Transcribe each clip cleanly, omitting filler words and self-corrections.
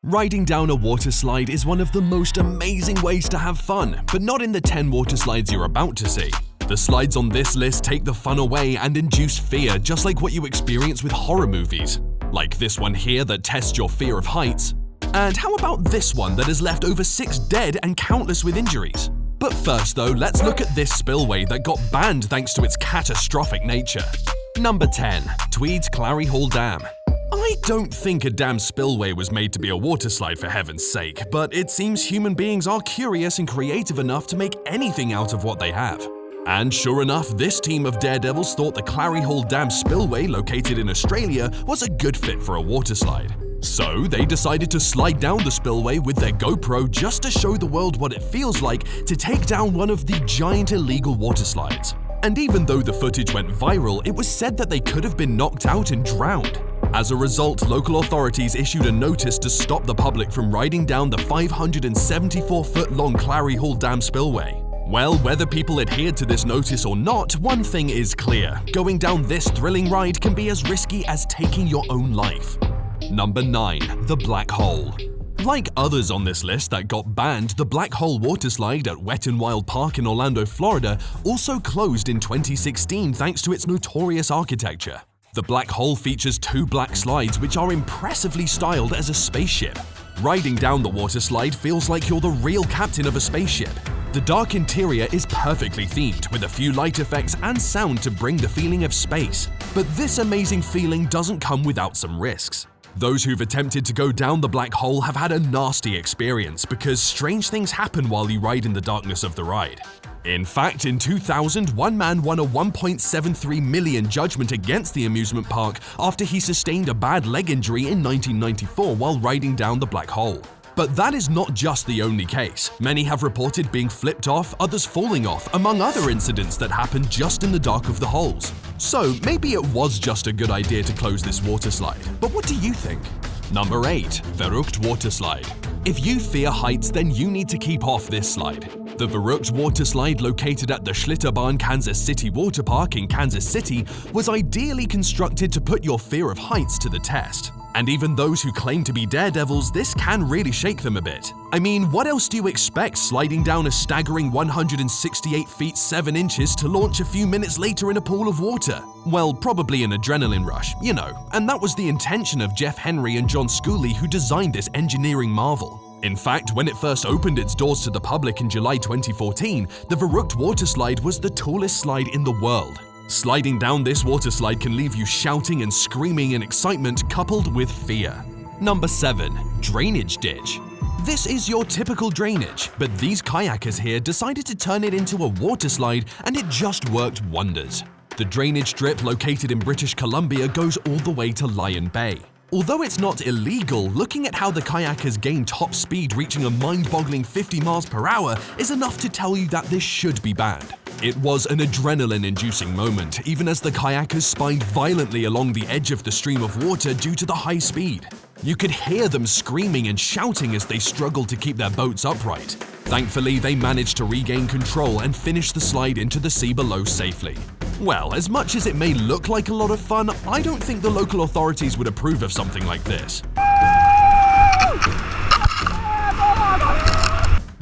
Riding down a water slide is one of the most amazing ways to have fun, but not in the 10 water slides you're about to see. The slides on this list take the fun away and induce fear, just like what you experience with horror movies. Like this one here that tests your fear of heights. And how about this one that has left over 6 dead and countless with injuries? But first though, let's look at this spillway that got banned thanks to its catastrophic nature. Number 10. Tweed's Clary Hall Dam. I don't think a dam spillway was made to be a water slide, for heaven's sake, but it seems human beings are curious and creative enough to make anything out of what they have. And sure enough, this team of daredevils thought the Clary Hall Dam spillway, located in Australia, was a good fit for a water slide. So they decided to slide down the spillway with their GoPro just to show the world what it feels like to take down one of the giant illegal water slides. And even though the footage went viral, it was said that they could have been knocked out and drowned. As a result, local authorities issued a notice to stop the public from riding down the 574-foot-long Clary Hall Dam spillway. Well, whether people adhered to this notice or not, one thing is clear. Going down this thrilling ride can be as risky as taking your own life. Number 9. The Black Hole. Like others on this list that got banned, the Black Hole water slide at Wet n Wild Park in Orlando, Florida, also closed in 2016 thanks to its notorious architecture. The Black Hole features 2 black slides which are impressively styled as a spaceship. Riding down the water slide feels like you're the real captain of a spaceship. The dark interior is perfectly themed, with a few light effects and sound to bring the feeling of space. But this amazing feeling doesn't come without some risks. Those who've attempted to go down the black hole have had a nasty experience because strange things happen while you ride in the darkness of the ride. In fact, in 2000, one man won a $1.73 million judgment against the amusement park after he sustained a bad leg injury in 1994 while riding down the black hole. But that is not just the only case. Many have reported being flipped off, others falling off, among other incidents that happened just in the dark of the holes. So maybe it was just a good idea to close this water slide. But what do you think? Number 8. Verrückt Water Slide. If you fear heights, then you need to keep off this slide. The Verrückt Water Slide, located at the Schlitterbahn Kansas City Water Park in Kansas City, was ideally constructed to put your fear of heights to the test. And even those who claim to be daredevils, this can really shake them a bit. I mean, what else do you expect sliding down a staggering 168 feet 7 inches to launch a few minutes later in a pool of water? Well, probably an adrenaline rush, you know. And that was the intention of Jeff Henry and John Schooley, who designed this engineering marvel. In fact, when it first opened its doors to the public in July 2014, the Verrückt Water Slide was the tallest slide in the world. Sliding down this water slide can leave you shouting and screaming in excitement coupled with fear. Number 7. Drainage Ditch. This is your typical drainage, but these kayakers here decided to turn it into a water slide and it just worked wonders. The drainage strip located in British Columbia goes all the way to Lion Bay. Although it's not illegal, looking at how the kayakers gain top speed reaching a mind-boggling 50 miles per hour is enough to tell you that this should be banned. It was an adrenaline-inducing moment, even as the kayakers spined violently along the edge of the stream of water due to the high speed. You could hear them screaming and shouting as they struggled to keep their boats upright. Thankfully, they managed to regain control and finish the slide into the sea below safely. Well, as much as it may look like a lot of fun, I don't think the local authorities would approve of something like this.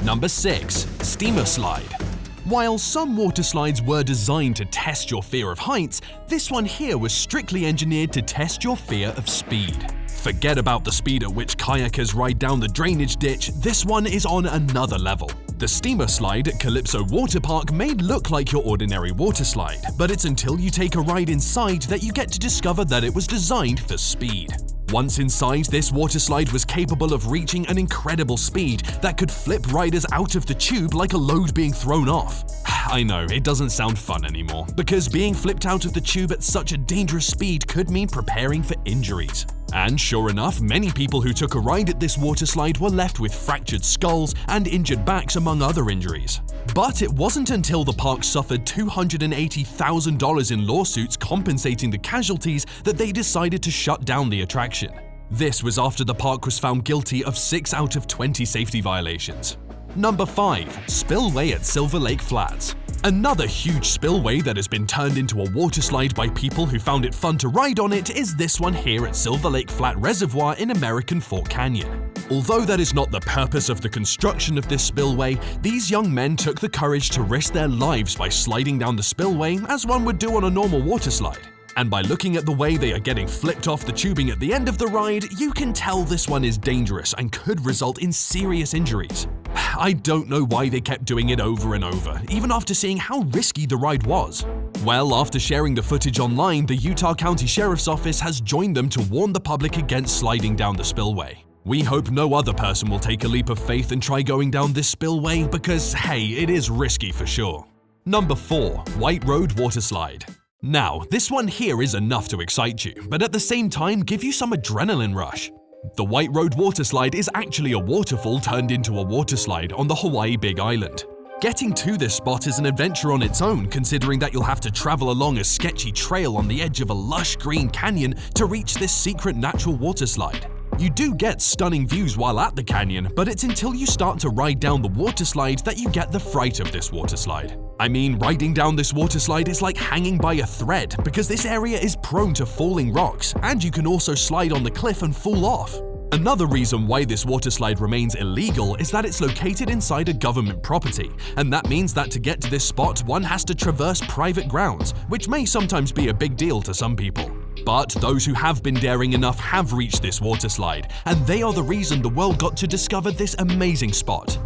Number 6. Steamer Slide. While some water slides were designed to test your fear of heights, this one here was strictly engineered to test your fear of speed. Forget about the speed at which kayakers ride down the drainage ditch, this one is on another level. The steamer slide at Calypso Water Park may look like your ordinary water slide, but it's until you take a ride inside that you get to discover that it was designed for speed. Once inside, this water slide was capable of reaching an incredible speed that could flip riders out of the tube like a load being thrown off. I know, it doesn't sound fun anymore, because being flipped out of the tube at such a dangerous speed could mean preparing for injuries. And sure enough, many people who took a ride at this water slide were left with fractured skulls and injured backs, among other injuries. But it wasn't until the park suffered $280,000 in lawsuits compensating the casualties that they decided to shut down the attraction. This was after the park was found guilty of 6 out of 20 safety violations. Number 5. Spillway at Silver Lake Flats. Another huge spillway that has been turned into a water slide by people who found it fun to ride on it is this one here at Silver Lake Flat Reservoir in American Fork Canyon. Although that is not the purpose of the construction of this spillway, these young men took the courage to risk their lives by sliding down the spillway as one would do on a normal water slide. And by looking at the way they are getting flipped off the tubing at the end of the ride, you can tell this one is dangerous and could result in serious injuries. I don't know why they kept doing it over and over, even after seeing how risky the ride was. Well, after sharing the footage online, the Utah County Sheriff's Office has joined them to warn the public against sliding down the spillway. We hope no other person will take a leap of faith and try going down this spillway because, hey, it is risky for sure. Number 4. White Road Waterslide. Now, this one here is enough to excite you, but at the same time give you some adrenaline rush. The White Road Waterslide is actually a waterfall turned into a waterslide on the Hawaii Big Island. Getting to this spot is an adventure on its own, considering that you'll have to travel along a sketchy trail on the edge of a lush green canyon to reach this secret natural waterslide. You do get stunning views while at the canyon, but it's until you start to ride down the waterslide that you get the fright of this waterslide. I mean, riding down this waterslide is like hanging by a thread because this area is prone to falling rocks, and you can also slide on the cliff and fall off. Another reason why this waterslide remains illegal is that it's located inside a government property, and that means that to get to this spot one has to traverse private grounds, which may sometimes be a big deal to some people. But those who have been daring enough have reached this waterslide, and they are the reason the world got to discover this amazing spot.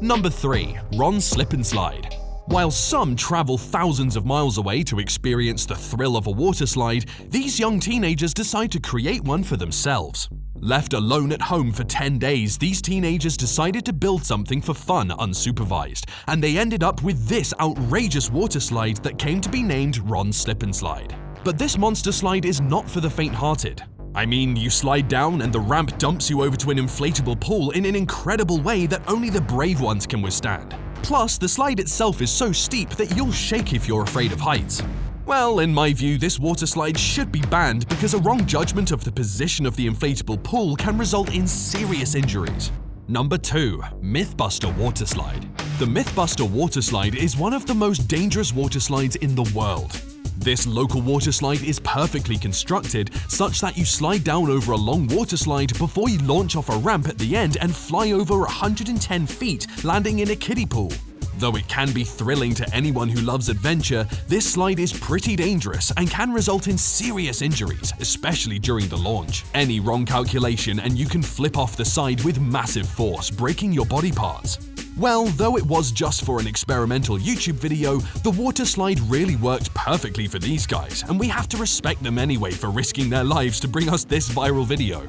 Number 3. Ron Slip and Slide. While some travel thousands of miles away to experience the thrill of a waterslide, these young teenagers decide to create one for themselves. Left alone at home for 10 days, these teenagers decided to build something for fun unsupervised, and they ended up with this outrageous waterslide that came to be named Ron Slip and Slide. But this monster slide is not for the faint-hearted. I mean, you slide down and the ramp dumps you over to an inflatable pool in an incredible way that only the brave ones can withstand. Plus, the slide itself is so steep that you'll shake if you're afraid of heights. Well, in my view, this waterslide should be banned because a wrong judgment of the position of the inflatable pool can result in serious injuries. Number 2. Mythbuster Waterslide. The Mythbuster Waterslide is one of the most dangerous waterslides in the world. This local waterslide is perfectly constructed such that you slide down over a long waterslide before you launch off a ramp at the end and fly over 110 feet, landing in a kiddie pool. Though it can be thrilling to anyone who loves adventure, this slide is pretty dangerous and can result in serious injuries, especially during the launch. Any wrong calculation and you can flip off the side with massive force, breaking your body parts. Well, though it was just for an experimental YouTube video, the waterslide really worked perfectly for these guys, and we have to respect them anyway for risking their lives to bring us this viral video.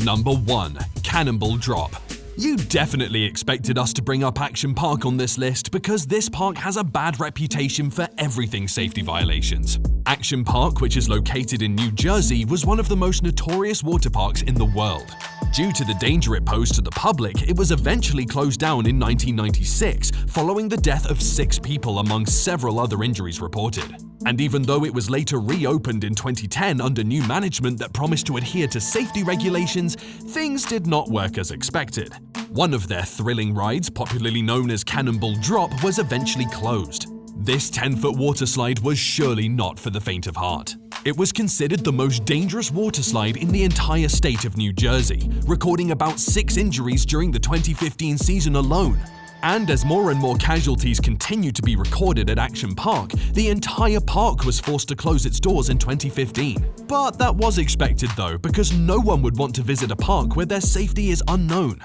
Number 1. Cannonball Drop. You definitely expected us to bring up Action Park on this list because this park has a bad reputation for everything safety violations. Action Park, which is located in New Jersey, was one of the most notorious water parks in the world. Due to the danger it posed to the public, it was eventually closed down in 1996, following the death of 6 people among several other injuries reported. And even though it was later reopened in 2010 under new management that promised to adhere to safety regulations, things did not work as expected. One of their thrilling rides, popularly known as Cannonball Drop, was eventually closed. This 10-foot waterslide was surely not for the faint of heart. It was considered the most dangerous waterslide in the entire state of New Jersey, recording about 6 injuries during the 2015 season alone. And as more and more casualties continued to be recorded at Action Park, the entire park was forced to close its doors in 2015. But that was expected though, because no one would want to visit a park where their safety is unknown.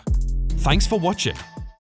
Thanks for watching.